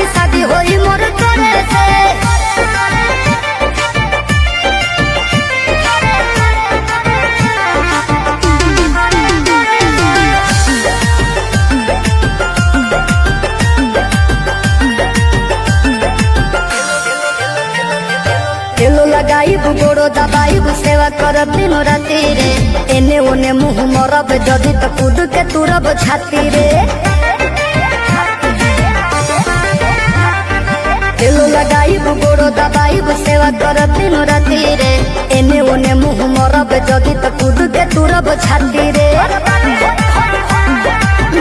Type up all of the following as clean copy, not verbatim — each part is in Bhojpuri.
बाकी शादी होई मोर तोरे से। तेलो लगाई गोड़ो दबाई सेवा करब दिनो राती रे। एने ओने मुँह मरब जदि तो कूद के तुरब छाती रे। तेलो लगाई गोड़ो दबाई सेवा करब दिनो राती रे। एने ओने मुँह मरब जदि तो कूद के तुरब छाती रे।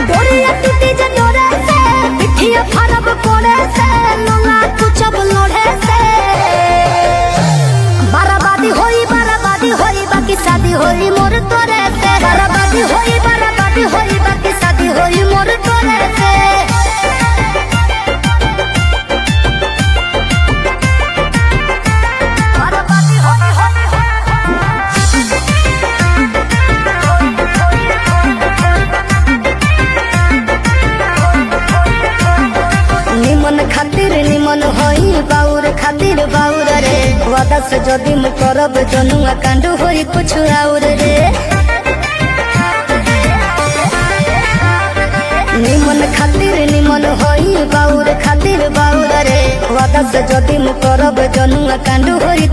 डोरिया टूटी जे डोरे से पिठिया फरब कोड़े से लोला कुचब लोढ़े से। बराबादी होई बाकी शादी होई मोर तोरे से। बराबादी होई बाकी शादी होई मोर तोरे से। बराबादी निमन खातिर निमन होई बाउर खातिर बाउर रे। वादा से जदि मु करब जनुआ कांड होई कुछ और रे। निमन खातिर निमन होई बाउर खातिर बाउर रे। वादा से जदि मु करब जनुआ कांड होई